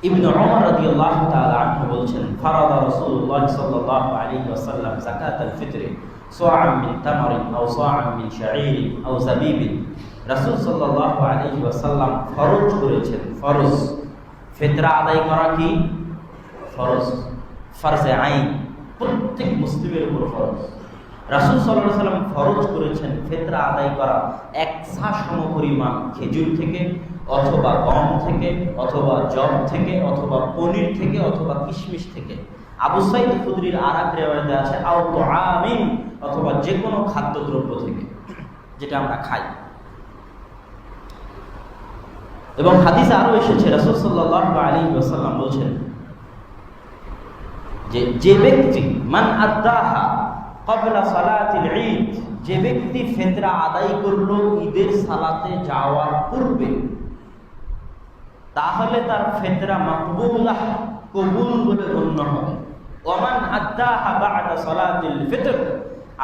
ইবনে ওমর রাদিয়াল্লাহু তাআলা আনহু বলছেন, ফারাদা রাসূলুল্লাহ সাল্লাল্লাহু আলাইহি ওয়াসাল্লাম যাকাতাল ফিতরি সাআম মিন তামরিন আও সাআম মিন শাঈরিন আও যাবিবিন। রাসূল সাল্লাল্লাহু আলাইহি ওয়াসাল্লাম ফরজ করেছেন, ফরজ ফিতরা আদায় করা কি ফরজ, ফরজে আইন, প্রত্যেক মুসলিমের উপর ফরজ। রাসূল সাল্লাল্লাহু আলাইহি ওয়াসাল্লাম ফরজ করেছেন ফিতরা আদায় করা এক সা সমপরিমাণ খেজুর থেকে, অথবা গম থেকে, অথবা জব থেকে, অথবা পনির থেকে, অথবা কিশমিশ থেকে। আবু সাঈদ খুদরির আরেক রিওয়ায়াতে আছে আও তুআমিন, অথবা যে কোনো খাদ্যদ্রব্য থেকে যেটা আমরা খাই। এবং হাদিসে আরো এসেছে, রাসূল সাল্লাল্লাহু আলাইহি ওয়াসাল্লাম বলছেন যে ব্যক্তি মান আদাহা ক্বাবলা সালাতিল ঈদ, যে ব্যক্তি ফিতরা আদায় করলো ঈদের সালাতে যাওয়ার পূর্বে, তাহলে তার ফিতরা মাকবুলাহ, কবুল বলে গণ্য হবে। ওমান আদাহা বা'দা সালাতিল ফিতর,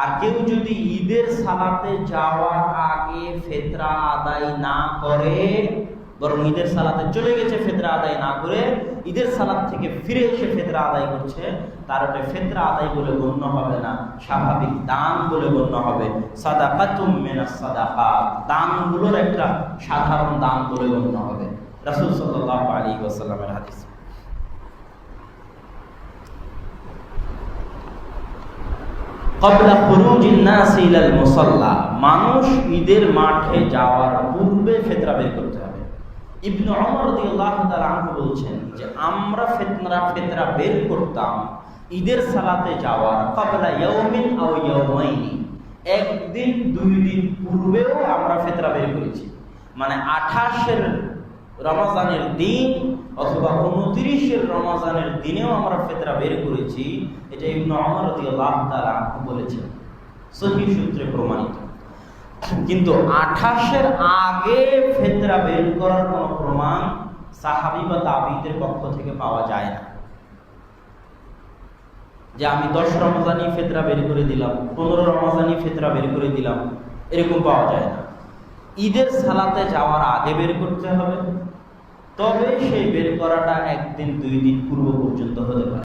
আর কেউ যদি ঈদের সালাতে যাওয়ার আগে ফিতরা আদায় না করে, বরং ঈদের সালাতে চলে গেছে ফিতরা আদায় না করে, ঈদের সালাত থেকে ফিরে এসে ফিতরা আদায় করছে, তার ওটা ফিতরা আদায় বলে গণ্য হবে না, স্বাভাবিক দান বলে গণ্য হবে। সাদাকাতুম মিনাস সাদাকাত, দানগুলোর একটা সাধারণ দান বলে গণ্য হবে। রাসূল সাল্লাল্লাহু আলাইহি ওয়াসাল্লামের হাদিস। ক্বাবলা খুরুজিন নাস ইলাল মুসাল্লা, মানুষ ঈদের মাঠে যাওয়ার পূর্বে ফিতরা বের করতে হবে। ইবনে ওমর রাদিয়াল্লাহু তাআলা আনহু বলছেন যে আমরা ফিতরা বের করতাম ঈদের সালাতে যাওয়ার ক্বাবলা ইয়াউমিন আও ইয়াউমাইনি, একদিন দুই দিন পূর্বেও আমরা ফিতরা বের করেছি। মানে 28 রমজানের দিন অথবা 29 রমজানের দিনেও আমরা ফিতরা বের করেছি। এটা ইবনে ওমর রাদিয়াল্লাহু তাআলা আনহু বলেছেন, সহিহ সূত্রে প্রমাণিত। কিন্তু 28 আগে ফিতরা বের করার কোনো প্রমাণ সাহাবী বা তাবিঈদের পক্ষ থেকে পাওয়া যায় না। যে আমি 10 রমজানই ফিতরা বের করে দিলাম, 15 রমজানই ফিতরা বের করে দিলাম, এরকম পাওয়া যায় না। ঈদের সালাতে যাওয়ার আগে বের করতে হবে, তবে সেই বের করাটা একদিন দুই দিন পূর্ব পর্যন্ত হতে পারে।